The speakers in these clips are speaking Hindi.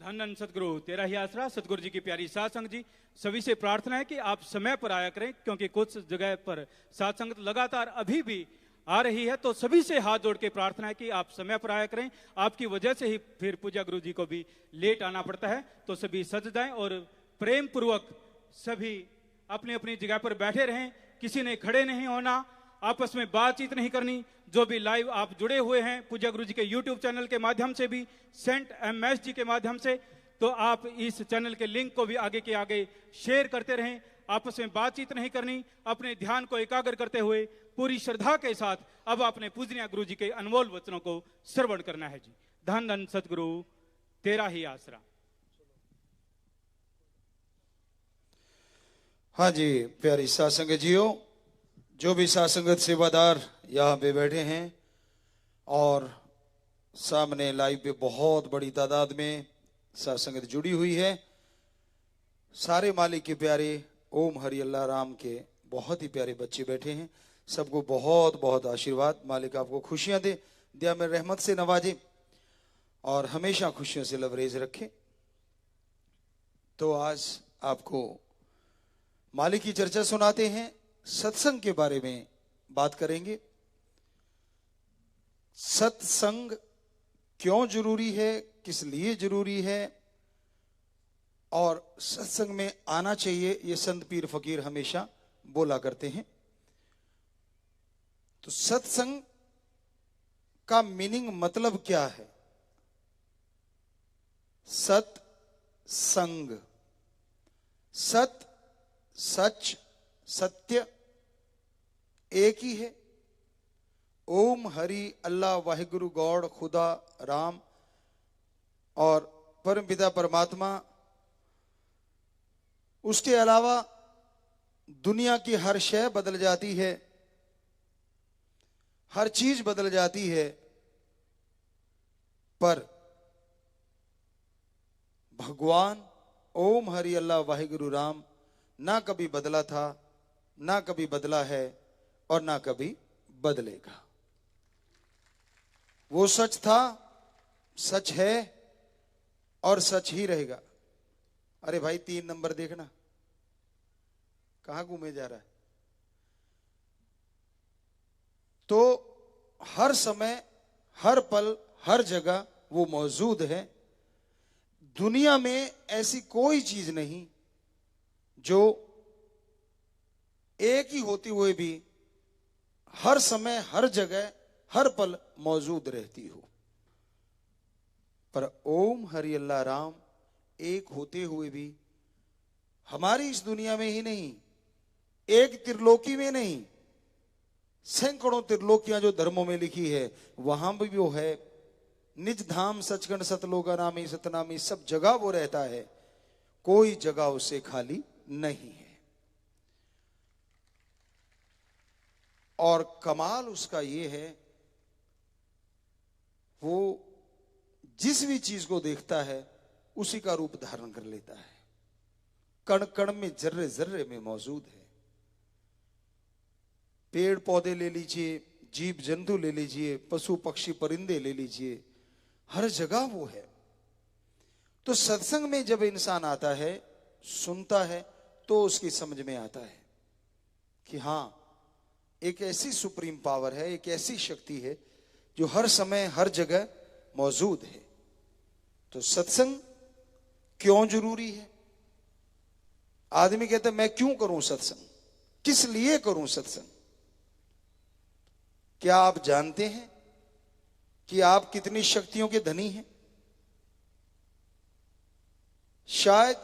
धन धन सतगुरु तेरा ही आसरा। सतगुरु जी की प्यारी साध संगत जी, सभी से प्रार्थना है कि आप समय पर आया करें, क्योंकि कुछ जगह पर साध संगत लगातार अभी भी आ रही है। तो सभी से हाथ जोड़ के प्रार्थना है कि आप समय पर आया करें। आपकी वजह से ही फिर पूजा गुरु जी को भी लेट आना पड़ता है। तो सभी सज जाएं और प्रेम पूर्वक सभी अपनी अपनी जगह पर बैठे रहें। किसी ने खड़े नहीं होना, आपस में बातचीत नहीं करनी। जो भी लाइव आप जुड़े हुए हैं पूज्य गुरु जी के यूट्यूब चैनल के माध्यम से भी, सेंट एमएस जी के माध्यम से, तो आप इस चैनल के लिंक को भी आगे के आगे शेयर करते रहें। आपस में बातचीत नहीं करनी, अपने ध्यान को एकाग्र करते हुए पूरी श्रद्धा के साथ अब अपने पूजनीय गुरु जी के अनमोल वचनों को श्रवण करना है जी। धन धन सतगुरु तेरा ही आसरा। हाँ जी, प्यारी साध संगत जियो, जो भी साध संगत सेवादार यहाँ पे बैठे हैं और सामने लाइव पे बहुत बड़ी तादाद में साध संगत जुड़ी हुई है, सारे मालिक के प्यारे ओम हरि अल्लाह राम के बहुत ही प्यारे बच्चे बैठे हैं। सबको बहुत बहुत आशीर्वाद। मालिक आपको खुशियां दे, दिया में रहमत से नवाजे और हमेशा खुशियों से लबरेज रखे। तो आज आपको मालिक की चर्चा सुनाते हैं, सत्संग के बारे में बात करेंगे। सत्संग क्यों जरूरी है, किस लिए जरूरी है और सत्संग में आना चाहिए, ये संत पीर फकीर हमेशा बोला करते हैं। तो सत्संग का मीनिंग मतलब क्या है? सत्संग, सत सच सत्य एक ही है। ओम हरि अल्लाह वाहिगुरु गॉड खुदा राम और परम पिता परमात्मा। उसके अलावा दुनिया की हर शय बदल जाती है, हर चीज बदल जाती है, पर भगवान ओम हरि अल्लाह वाहिगुरु राम ना कभी बदला था, ना कभी बदला है और ना कभी बदलेगा। वो सच था, सच है और सच ही रहेगा। अरे भाई 3 नंबर देखना, कहां घूमे जा रहा है? तो हर समय, हर पल, हर जगह वो मौजूद है। दुनिया में ऐसी कोई चीज नहीं जो एक ही होती हुए भी हर समय, हर जगह, हर पल मौजूद रहती हो। पर ओम हरि अल्लाह राम एक होते हुए भी हमारी इस दुनिया में ही नहीं, एक त्रिलोकी में नहीं, सैकड़ों त्रिलोकियां जो धर्मों में लिखी है वहां भी वो है। निज धाम सचखंड सतलोका नामी सतनामी, सब जगह वो रहता है, कोई जगह उससे खाली नहीं है। और कमाल उसका ये है, वो जिस भी चीज को देखता है उसी का रूप धारण कर लेता है। कण कण में, जर्रे जर्रे में मौजूद है। पेड़ पौधे ले लीजिए, जीव जंतु ले लीजिए, पशु पक्षी परिंदे ले लीजिए, हर जगह वो है। तो सत्संग में जब इंसान आता है, सुनता है, तो उसकी समझ में आता है कि हां, एक ऐसी सुप्रीम पावर है, एक ऐसी शक्ति है जो हर समय हर जगह मौजूद है। तो सत्संग क्यों जरूरी है? आदमी कहता है मैं क्यों करूं सत्संग, किस लिए करूं सत्संग? क्या आप जानते हैं कि आप कितनी शक्तियों के धनी हैं? शायद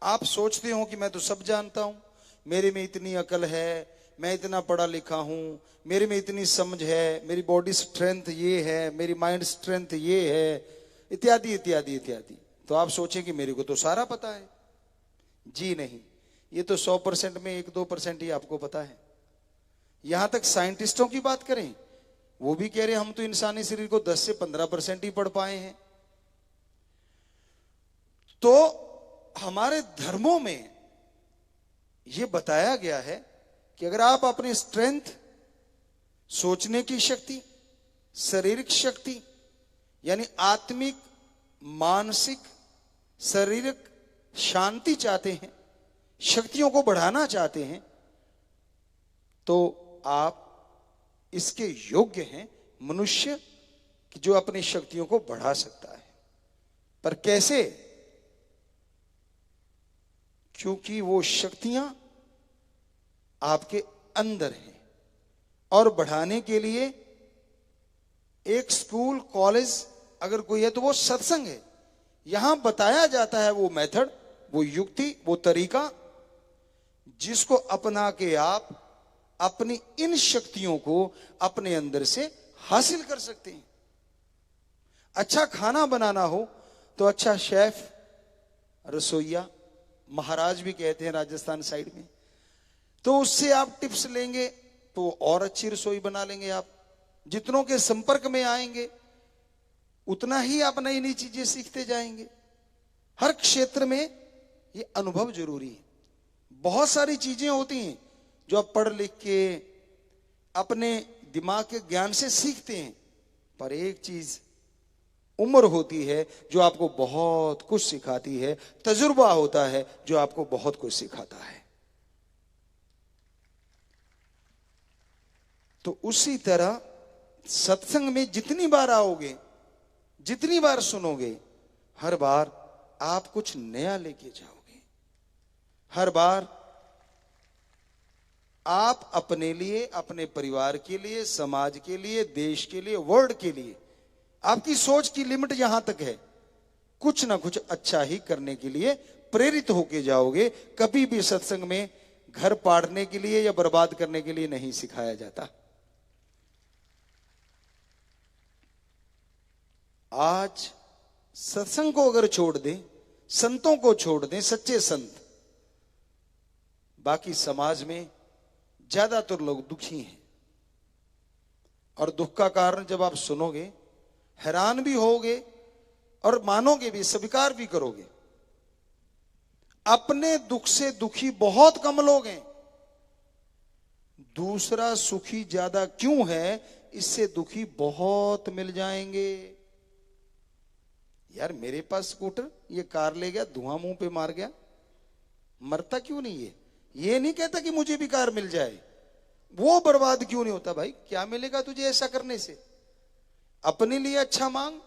आप सोचते हो कि मैं तो सब जानता हूं, मेरे में इतनी अकल है, मैं इतना पढ़ा लिखा हूं, मेरे में इतनी समझ है, मेरी बॉडी स्ट्रेंथ ये है, मेरी माइंड स्ट्रेंथ ये है, इत्यादि इत्यादि इत्यादि। तो आप सोचें कि मेरे को तो सारा पता है। जी नहीं, ये तो 100% में 1-2% ही आपको पता है। यहां तक साइंटिस्टों की बात करें, वो भी कह रहे हैं हम तो इंसानी शरीर को 10 से 15% ही पढ़ पाए हैं। तो हमारे धर्मों में यह बताया गया है कि अगर आप अपनी स्ट्रेंथ, सोचने की शक्ति, शारीरिक शक्ति यानी आत्मिक मानसिक शारीरिक शांति चाहते हैं, शक्तियों को बढ़ाना चाहते हैं, तो आप इसके योग्य हैं, मनुष्य जो अपनी शक्तियों को बढ़ा सकता है। पर कैसे? क्योंकि वो शक्तियां आपके अंदर हैं। और बढ़ाने के लिए एक स्कूल कॉलेज अगर कोई है तो वो सत्संग है। यहां बताया जाता है वो मेथड, वो युक्ति, वो तरीका जिसको अपना के आप अपनी इन शक्तियों को अपने अंदर से हासिल कर सकते हैं। अच्छा खाना बनाना हो तो अच्छा शेफ, रसोईया, महाराज भी कहते हैं राजस्थान साइड में, तो उससे आप टिप्स लेंगे तो और अच्छी रसोई बना लेंगे। आप जितनों के संपर्क में आएंगे उतना ही आप नई नई चीजें सीखते जाएंगे। हर क्षेत्र में ये अनुभव जरूरी है। बहुत सारी चीजें होती हैं जो आप पढ़ लिख के अपने दिमाग के ज्ञान से सीखते हैं, पर एक चीज उम्र होती है जो आपको बहुत कुछ सिखाती है, तजुर्बा होता है जो आपको बहुत कुछ सिखाता है। तो उसी तरह सत्संग में जितनी बार आओगे, जितनी बार सुनोगे, हर बार आप कुछ नया लेके जाओगे। हर बार आप अपने लिए, अपने परिवार के लिए, समाज के लिए, देश के लिए, वर्ल्ड के लिए, आपकी सोच की लिमिट यहां तक है, कुछ ना कुछ अच्छा ही करने के लिए प्रेरित होके जाओगे। कभी भी सत्संग में घर पाड़ने के लिए या बर्बाद करने के लिए नहीं सिखाया जाता। आज सत्संग को अगर छोड़ दें, संतों को छोड़ दें, सच्चे संत, बाकी समाज में ज्यादातर लोग दुखी हैं। और दुख का कारण जब आप सुनोगे हैरान भी होगे और मानोगे भी, स्वीकार भी करोगे। अपने दुख से दुखी बहुत कम लोग हैं, दूसरा सुखी ज्यादा क्यों है, इससे दुखी बहुत मिल जाएंगे। यार मेरे पास स्कूटर, ये कार ले गया, धुआं मुंह पे मार गया, मरता क्यों नहीं है? ये नहीं कहता कि मुझे भी कार मिल जाए। वो बर्बाद क्यों नहीं होता? भाई क्या मिलेगा तुझे ऐसा करने से? अपने लिए अच्छा मांग।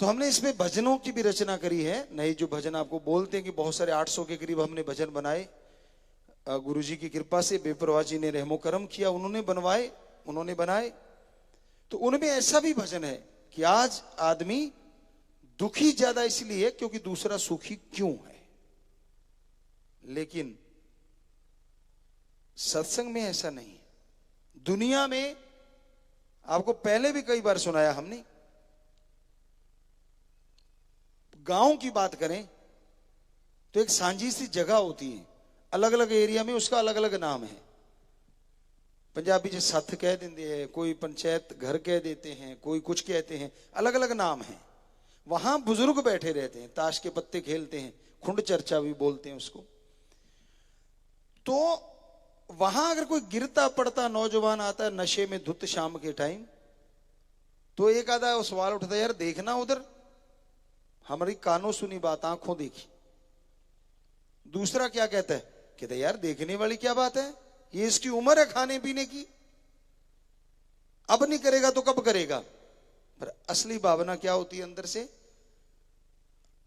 तो हमने इसमें भजनों की भी रचना करी है। नए जो भजन आपको बोलते हैं कि बहुत सारे 800 के करीब हमने भजन बनाए, गुरुजी की कृपा से, बेपरवाह जी ने रहमो करम किया, उन्होंने बनवाए, उन्होंने बनाए। तो उनमें ऐसा भी भजन है कि आज आदमी दुखी ज्यादा इसलिए क्योंकि दूसरा सुखी क्यों है। लेकिन सत्संग में ऐसा नहीं है। दुनिया में आपको पहले भी कई बार सुनाया हमने, गांव की बात करें तो एक सांझी सी जगह होती है, अलग अलग एरिया में उसका अलग अलग नाम है। पंजाबी च सथ कह देंगे हैं, कोई पंचायत घर कह देते हैं, कोई कुछ कहते हैं, अलग अलग नाम है। वहां बुजुर्ग बैठे रहते हैं, ताश के पत्ते खेलते हैं, खुंड चर्चा भी बोलते हैं उसको। तो वहां अगर कोई गिरता पड़ता नौजवान आता है नशे में धुत शाम के टाइम, तो एक आधा सवाल उठता है, यार देखना उधर, हमारी कानों सुनी बात आंखों देखी। दूसरा क्या कहता है? कहता है यार देखने वाली क्या बात है, ये इसकी उम्र है खाने पीने की, अब नहीं करेगा तो कब करेगा। पर असली भावना क्या होती है अंदर से?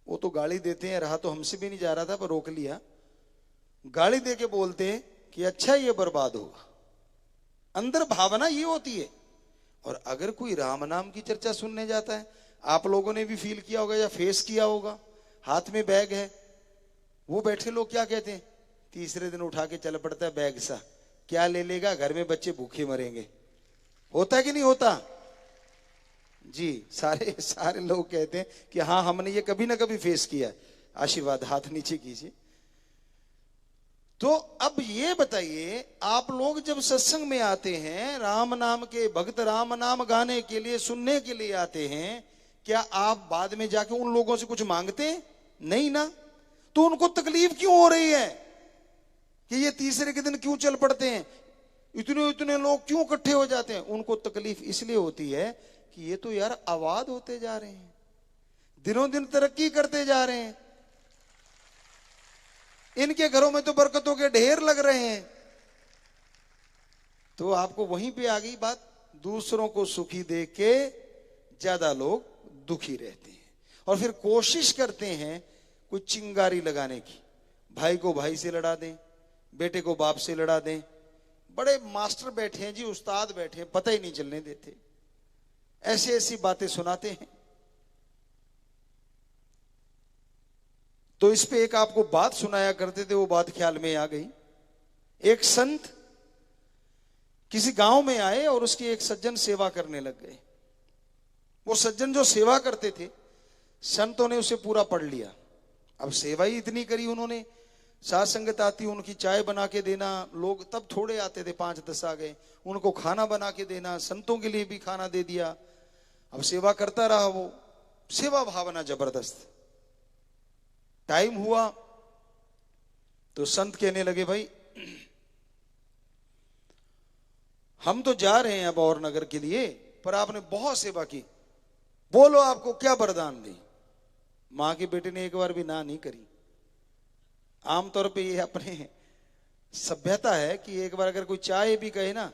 वो तो गाली देते हैं, रहा तो हमसे भी नहीं जा रहा था पर रोक लिया, गाली दे के बोलते हैं कि अच्छा ये बर्बाद होगा। अंदर भावना ये होती है। और अगर कोई राम नाम की चर्चा सुनने जाता है, आप लोगों ने भी फील किया होगा या फेस किया होगा, हाथ में बैग है, वो बैठे लोग क्या कहते हैं, तीसरे दिन उठा के चल पड़ता है बैग सा, क्या ले लेगा, घर में बच्चे भूखे मरेंगे। होता है कि नहीं होता जी? सारे लोग कहते हैं कि हाँ हमने ये कभी ना कभी फेस किया। आशीर्वाद हाथ नीचे कीजिए। तो अब ये बताइए, आप लोग जब सत्संग में आते हैं, राम नाम के भक्त राम नाम गाने के लिए, सुनने के लिए आते हैं, क्या आप बाद में जाके उन लोगों से कुछ मांगते हैं? नहीं ना। तो उनको तकलीफ क्यों हो रही है कि ये तीसरे के दिन क्यों चल पड़ते हैं, इतने लोग क्यों इकट्ठे हो जाते हैं? उनको तकलीफ इसलिए होती है कि ये तो यार आबाद होते जा रहे हैं, दिनों दिन तरक्की करते जा रहे हैं। इनके घरों में तो बरकतों के ढेर लग रहे हैं। तो आपको वहीं पे आ गई बात, दूसरों को सुखी देख के ज्यादा लोग दुखी रहते हैं और फिर कोशिश करते हैं कुछ चिंगारी लगाने की, भाई को भाई से लड़ा दें, बेटे को बाप से लड़ा दें। बड़े मास्टर बैठे हैं जी, उस्ताद बैठे हैं, पता ही नहीं चलने देते, ऐसी ऐसी बातें सुनाते हैं। तो इस पे एक आपको बात सुनाया करते थे, वो बात ख्याल में आ गई। एक संत किसी गांव में आए और उसकी एक सज्जन सेवा करने लग गए। वो सज्जन जो सेवा करते थे, संतों ने उसे पूरा पढ़ लिया। अब सेवा ही इतनी करी उन्होंने, साथ संगत आती उनकी चाय बना के देना, लोग तब थोड़े आते थे, 5-10 आ गए, उनको खाना बना के देना, संतों के लिए भी खाना दे दिया। अब सेवा करता रहा वो, सेवा भावना जबरदस्त। टाइम हुआ तो संत कहने लगे, भाई हम तो जा रहे हैं अब और नगर के लिए, पर आपने बहुत सेवा की, बोलो आपको क्या वरदान दी। मां के बेटे ने एक बार भी ना नहीं करी। आमतौर पे ये अपने सभ्यता है कि एक बार अगर कोई चाय भी कहे ना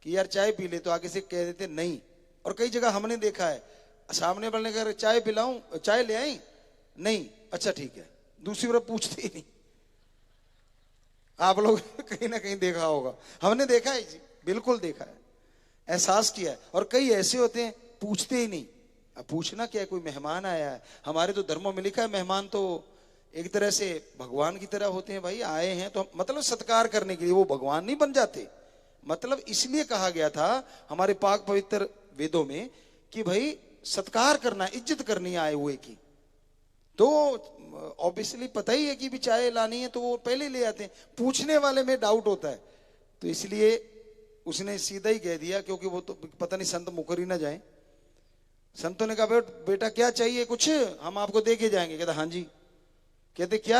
कि यार चाय पी ले, तो आगे से कह देते नहीं। और कई जगह हमने देखा है, सामने वाले ने चाय पिलाऊं, चाय ले आई, नहीं, अच्छा ठीक है, दूसरी बार पूछते ही नहीं। आप लोग कहीं ना कहीं देखा होगा, हमने देखा है जी, बिल्कुल देखा है, एहसास किया है। और कई ऐसे होते हैं पूछते ही नहीं। अब पूछना क्या है, कोई मेहमान आया है, हमारे तो धर्मों में लिखा है मेहमान तो एक तरह से भगवान की तरह होते हैं। भाई आए हैं तो मतलब सत्कार करने के लिए, वो भगवान नहीं बन जाते। मतलब इसलिए कहा गया था हमारे पाक पवित्र वेदों में कि भाई सत्कार करना, इज्जत करनी आए हुए की। तो ऑब्वियसली पता ही है कि भी चाय लानी है तो वो पहले ले आते हैं, पूछने वाले में डाउट होता है। तो इसलिए उसने सीधा ही कह दिया, क्योंकि वो तो पता नहीं संत मुकर ही ना जाए। संतों ने कहा बेटा क्या चाहिए, कुछ हम आपको दे के जाएंगे। कहता हाँ जी। कहते क्या